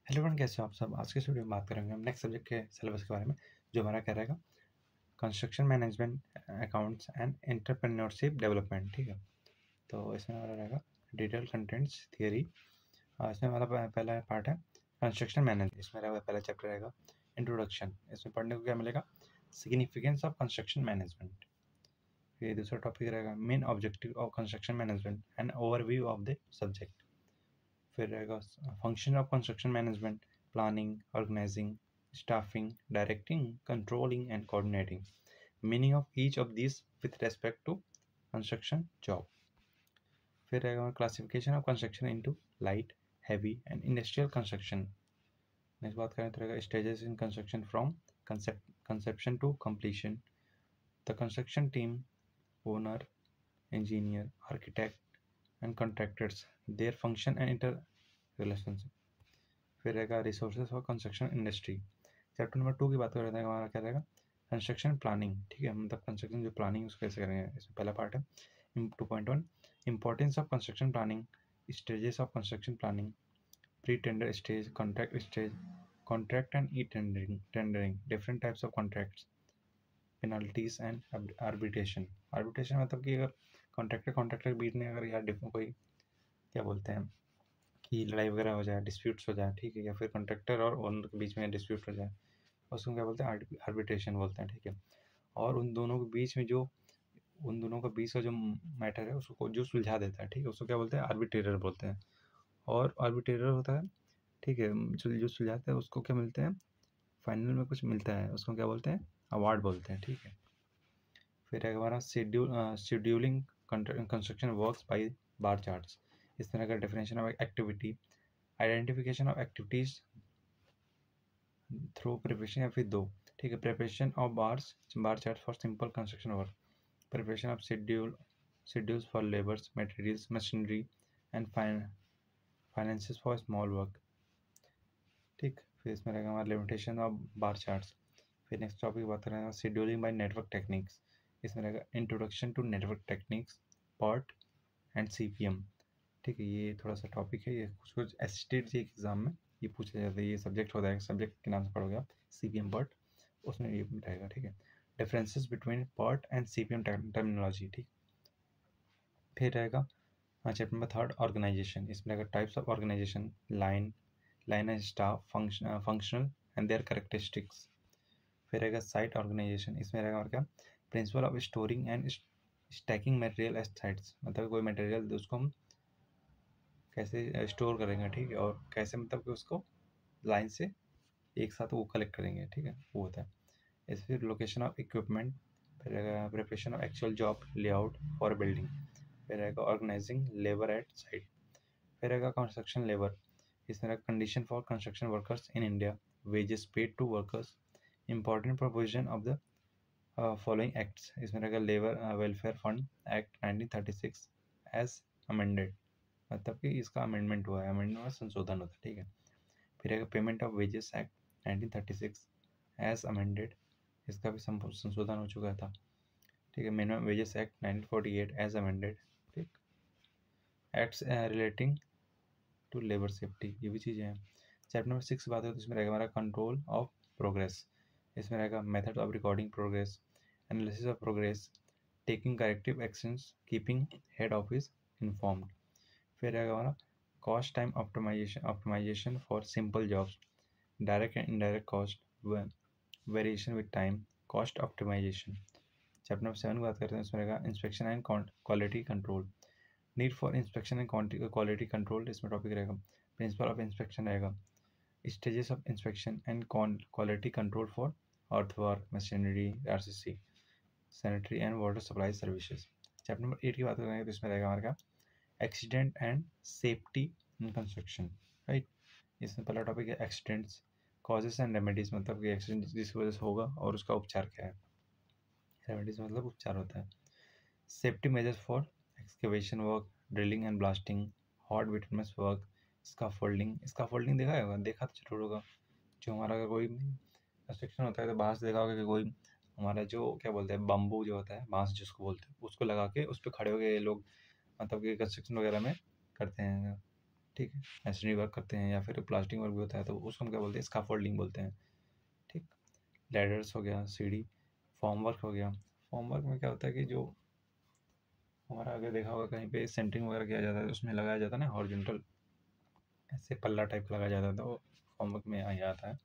Hello friend, कैसे हो आप सब। आज के इस वीडियो में बात करेंगे हम नेक्स्ट सब्जेक्ट के सिलेबस के बारे में, जो हमारा क्या रहेगा, construction management, accounts and entrepreneurship development. ठीक है, तो इसमें हमारा रहेगा डिटेल कंटेंट्स थियरी। इसमें हमारा पहला पार्ट है कंस्ट्रक्शन मैनेजमेंट। इसमें रहेगा पहला चैप्टर रहेगा इंट्रोडक्शन। इसमें पढ़ने को क्या मिलेगा, सिग्निफिकेंस ऑफ कंस्ट्रक्शन मैनेजमेंट। फिर दूसरा टॉपिक रहेगा main objective of construction management and overview of the subject. फिर रहेगा function of construction management, planning, organising, staffing, directing, controlling, and coordinating. Meaning of each of these with respect to construction job. फिर रहेगा classification of construction into light, heavy, and industrial construction. Next बात करें तो रहेगा stages in construction from conception to completion. The construction team, owner, engineer, architect, and contractors, their function and interrelationship. फिर रहेगा resources for construction industry. Chapter number 2 की बात कर रहे हैं, हमारा क्या रहेगा, कंस्ट्रक्शन प्लानिंग। ठीक है, मतलब कंस्ट्रक्शन जो प्लानिंग उसको कैसे करेंगे। इसमें पहला पार्ट है 2.1 importance of construction planning, stages of construction planning, pre tender stage, contract and e tendering, different types of contracts, penalties and arbitration. Arbitration मतलब कि अगर कॉन्ट्रैक्टर के बीच में अगर यार कोई क्या बोलते हैं कि लड़ाई वगैरह हो जाए, डिस्प्यूट्स हो जाए, ठीक है, या फिर कॉन्ट्रैक्टर और ओनर के बीच में डिस्प्यूट हो जाए, उसको क्या बोलते हैं, आर्बिट्रेशन बोलते हैं। ठीक है, और उन दोनों के बीच में जो उन दोनों का बीच का जो मैटर है उसको जो सुलझा देता है, ठीक है, उसको क्या बोलते हैं, आर्बिट्रेटर बोलते हैं। और आर्बिट्रेटर होता है, ठीक है, जो सुलझाता है उसको क्या मिलते हैं, फाइनल में कुछ मिलता है, उसको क्या बोलते हैं, अवार्ड बोलते हैं। ठीक है, फिर है हमारा scheduling construction works by bar charts. इस तरह का definition of activity, identification of activities through preparation, या फिर दो, ठीक है, preparation of bar chart for simple construction work, preparation of schedules for labours, materials, machinery and finances for small work. ठीक, फिर इसमें रहेगा हमारा लिमिटेशन ऑफ बार चार्ट्स। फिर नेक्स्ट टॉपिक बात करेंगे शेड्यूलिंग बाय नेटवर्क टेक्निक्स। इसमें रहेगा introduction to network techniques, part and CPM। ठीक है, ये थोड़ा सा टॉपिक है, ये कुछ एसिस्टेड जी एग्जाम में ये पूछा जाता है, ये सब्जेक्ट होता है, सब्जेक्ट के नाम से पढ़ोगे आप, CPM पार्ट, उसमें ये रहेगा। ठीक है, differences between part and CPM terminology. ठीक, फिर रहेगा चैप्टर नंबर 3 ऑर्गेनाइजेशन। इसमें रहेगा types of organisation, line and staff, functional and their characteristics. फिर रहेगा साइट ऑर्गेनाइजेशन। इसमें रहेगा और क्या, principle of storing and stacking material at sites, मतलब कोई मटेरियल उसको हम कैसे स्टोर करेंगे, ठीक है, और कैसे मतलब कि उसको लाइन से एक साथ वो कलेक्ट करेंगे। ठीक है, वो होता है। इस फिर लोकेशन ऑफ इक्विपमेंट, फिर रहेगा preparation of actual job layout for building, फिर रहेगा ऑर्गेनाइजिंग लेबर एट साइट, फिर रहेगा कंस्ट्रक्शन लेबर। इसमें रहेगा condition for construction workers in India, wages paid to workers, important provision of the following acts. इसमें रहेगा labour welfare fund act 1936 as amended, मतलब कि इसका अमेंडमेंट हुआ है, अमेंडमेंट में संशोधन होता है। ठीक है, फिर एक payment of wages act 1936 as amended, इसका भी संशोधन हो चुका था। ठीक है, minimum wages act 1948 as amended. ठीक, acts relating to labour safety, ये भी चीज़ें हैं। चैप्टर नंबर 6 बात है तो इसमें रहेगा हमारा कंट्रोल ऑफ प्रोग्रेस। इसमें रहेगा method of recording progress, analysis of progress, taking corrective actions, keeping head office informed. फिर रहेगा हमारा cost time optimisation for simple jobs, direct and indirect cost, variation with time, cost optimisation. Chapter number 7 की बात करते हैं, इसमें रहेगा inspection and quality control, need for inspection and quality control. इसमें टॉपिक रहेगा प्रिंसिपल ऑफ इंस्पेक्शन रहेगा, stages of inspection and quality control for earthwork, machinery, RCC, sanitary and water supply services. Chapter number 8 की बात करेंगे तो इसमें रहेगा हमारा accident and safety in construction, right. इसमें पहला टॉपिक है एक्सीडेंट्स, कॉजेस एंड रेमेडीज, मतलब कि एक्सीडेंट जिसकी वजह से होगा और उसका उपचार क्या है। रेमेडीज मतलब उपचार होता है। Safety measures for excavation work, drilling and blasting, hot bitumen work, scaffolding देखा तो जरूर होगा। जो हमारा अगर कोई कंस्ट्रक्शन होता है तो बाहर से देखा होगा कि कोई हमारा जो क्या बोलते हैं, बम्बू जो होता है, बांस जिसको बोलते हैं, उसको लगा के उस पर खड़े हो गए लोग, मतलब कि कंस्ट्रक्शन वगैरह में करते हैं। ठीक है, मैसनरी वर्क करते हैं या फिर प्लास्टिक वर्क भी होता है तो उसको हम क्या बोलते हैं, स्काफोल्डिंग बोलते हैं। ठीक, लैडर्स हो गया, सीढ़ी। फॉर्म वर्क हो गया, फॉर्म वर्क में क्या होता है कि जो हमारा अगर देखा होगा कहीं पे सेंटरिंग वगैरह किया जाता है तो उसमें लगाया जाता है ना हॉरिजॉन्टल, ऐसे पल्ला टाइप का लगाया जाता है, तो वो फॉर्म वर्क में आ जाता है।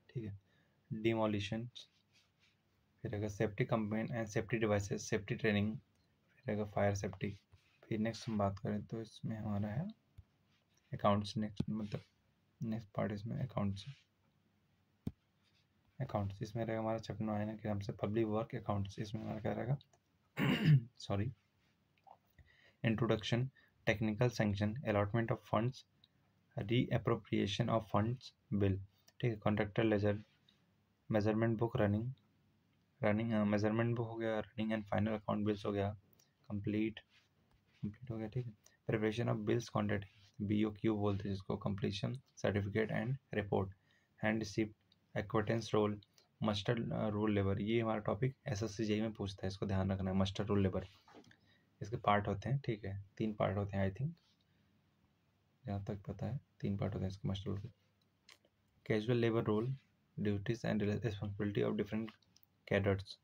ठीक है, डिमोलिशन, फिर अगर safety campaign and safety devices, safety training, फिर अगर फायर सेफ्टी। फिर नेक्स्ट हम बात करें तो इसमें हमारा है अकाउंट्स। नेक्स्ट मतलब नेक्स्ट पार्ट इसमें अकाउंट्स। अकाउंट्स इसमें रहेगा हमारा चैप्टर 9 के नाम से पब्लिक वर्क अकाउंट्स। इसमें हमारा क्या रहेगा sorry, introduction, technical sanction, allotment of funds, reappropriation of funds, bill. ठीक है, contractor ledger, measurement book, running measurement book हो गया, running and final account bills हो गया, कंप्लीट हो गया। ठीक है, preparation of bills quantity, BOQ बोलते हैं जिसको, completion certificate and report, hand receipt, acquittance roll, muster roll labour. ये हमारा टॉपिक SSC JEE में पूछता है, इसको ध्यान रखना है। मस्टर रूल लेबर, इसके पार्ट होते हैं। ठीक है, 3 पार्ट होते हैं आई थिंक, जहाँ तक पता है 3 पार्ट होते हैं इसके मस्टर रूल के। Casual labour roll, duties and responsibility of different cadres,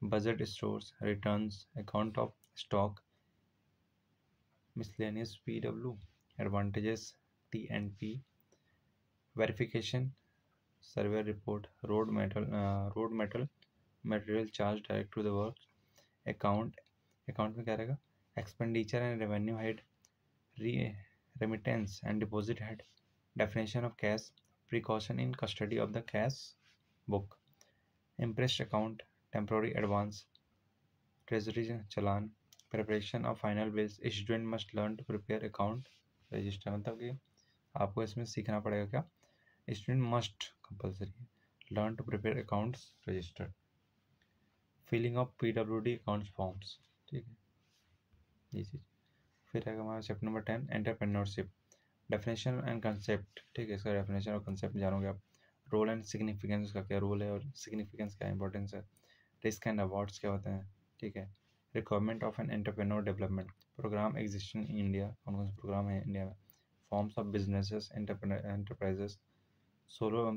budget stores, returns, account of stock, miscellaneous PW, advantages TNP, verification, survey report, road metal material charge direct to the work, account में क्या रहेगा, expenditure and revenue head, remittance and deposit head, definition of cash, precaution in custody of the cash book, impressed account, temporary advance, treasury challan, preparation of final bills, student must learn to prepare account register। मतलब कि आपको इसमें सीखना पड़ेगा क्या, student must compulsory learn to prepare accounts register, filling of PWD accounts forms. ठीक है, ये चीज़। फिर है हमारा chapter number 10 entrepreneurship, definition and concept. ठीक है, इसका डेफिनेशन और कंसेप्ट जानोगे आप। रोल एंड सिग्निफिकेंस का क्या रोल है और सिग्निफिकेंस क्या इंपॉर्टेंस है। रिस्क एंड अवार्ड्स क्या होते हैं। ठीक है, requirement of an entrepreneur development programme existing in India, कौन कौन से प्रोग्राम है इंडिया में। Forms of businesses enterprises, solo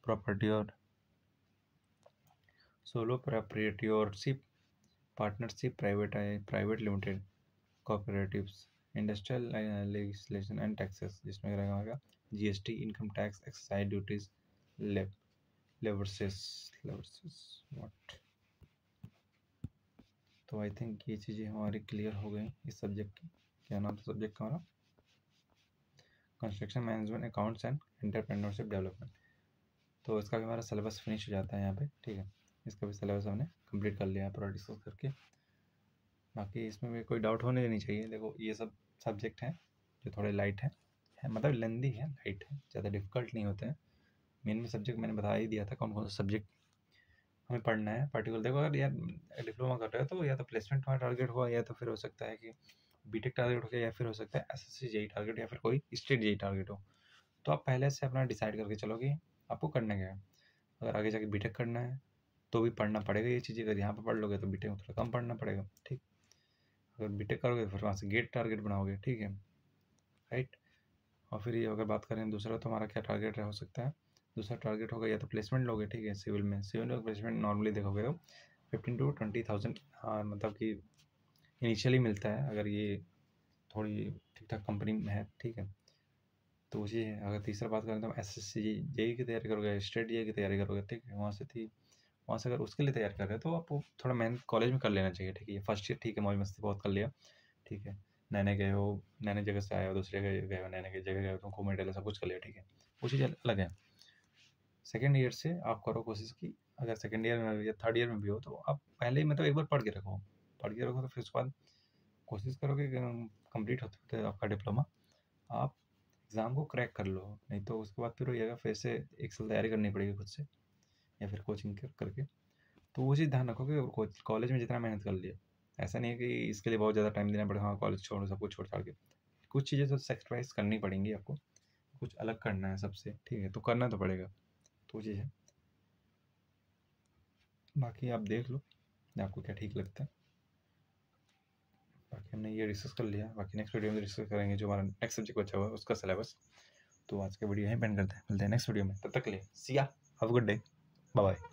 property और solo proprietorship, partnership, private limited, cooperatives, industrial legislation and taxes, जिसमें रहेगा हमारा GST, income tax, excise duties, लेवर्सेस व्हाट। तो आई थिंक ये चीज़ें हमारी क्लियर हो गई इस सब्जेक्ट की। क्या नाम था सब्जेक्ट का हमारा, construction management accounts and entrepreneurship development. तो इसका भी हमारा सिलेबस फिनिश हो जाता है यहाँ पे। ठीक है, इसका भी सिलेबस हमने कंप्लीट कर लिया है पूरा डिस्कस करके। बाकी इसमें भी कोई डाउट होने नहीं चाहिए। देखो ये सब सब्जेक्ट हैं जो थोड़े लाइट है मतलब लेंदी है, लाइट है, ज़्यादा डिफिकल्ट नहीं होते हैं। मेन में सब्जेक्ट मैंने बता ही दिया था कौन कौन सा सब्जेक्ट हमें पढ़ना है पर्टिकुलर। देखो अगर यार डिप्लोमा कर रहे हो तो या तो प्लेसमेंट तुम्हारा टारगेट हुआ, या तो फिर हो सकता है कि बीटेक टारगेट हो गया, या फिर हो सकता है SSC JEE टारगेट, या फिर कोई स्टेट JEE टारगेट हो। तो आप पहले से अपना डिसाइड करके चलो कि आपको करना क्या है। अगर आगे जाके बीटेक करना है तो भी पढ़ना पड़ेगा ये चीज़ें। अगर यहाँ पर पढ़ लोगे तो बीटेक में थोड़ा कम पढ़ना पड़ेगा। ठीक, अगर बीटेक करोगे फिर वहाँ से गेट टारगेट बनाओगे। ठीक है, राइट। और फिर ये अगर बात करें दूसरा तो हमारा क्या टारगेट हो सकता है, दूसरा टारगेट होगा या तो प्लेसमेंट लोगे। ठीक है, सिविल में प्लेसमेंट नॉर्मली देखोगे तो 15 to 20,000 मतलब कि इनिशियली मिलता है अगर ये थोड़ी ठीक ठाक कंपनी में है। ठीक है, तो उसी है। अगर तीसरा बात करें तो SSC JEE की तैयारी करोगे, स्टेट JEE की तैयारी करोगे। ठीक है, वहाँ से अगर उसके लिए तैयार कर रहे हो तो आपको थोड़ा मेहनत कॉलेज में कर लेना चाहिए। ठीक है, फर्स्ट ईयर ठीक है मौज मस्ती बहुत कर लिया। ठीक है, नए गए हो, नए जगह से आए हो, दूसरे जगह गए हो, नए जगह गए हो, तुमको मेडल सब कुछ कर लिया। ठीक है, वो चीज़ अलग है। सेकेंड ईयर से आप करो कोशिश की, अगर सेकेंड ईयर में या थर्ड ईयर में भी हो तो आप पहले ही मतलब एक बार पढ़ के रखो तो फिर उसके बाद कोशिश करो कि कंप्लीट होते होते आपका डिप्लोमा आप एग्ज़ाम को क्रैक कर लो। नहीं तो उसके बाद फिर हो जाएगा, फिर से एक साल तैयारी करनी पड़ेगी खुद से या फिर कोचिंग करके। तो वो चीज़ ध्यान रखो कि कॉलेज में जितना मेहनत कर लिया, ऐसा नहीं है कि इसके लिए बहुत ज़्यादा टाइम देना पड़ेगा। हाँ, कॉलेज छोड़ो, सब कुछ छोड़ छाड़ के कुछ चीज़ें तो सेक्रीफाइस करनी पड़ेंगी आपको, कुछ अलग करना है सबसे। ठीक है, तो करना तो पड़ेगा, तो वो चीज़ है। बाकी आप देख लो आपको क्या ठीक लगता है। बाकी हमने ये डिस्कस कर लिया, बाकी नेक्स्ट वीडियो में डिस्कस करेंगे जो हमारा नेक्स्ट सब्जेक्ट बचा हुआ है उसका सिलेबस। तो आज के वीडियो यहीं पेंड करते हैं, मिलते हैं नेक्स्ट वीडियो में, तब तक के लिए see ya, have a good day, bye bye.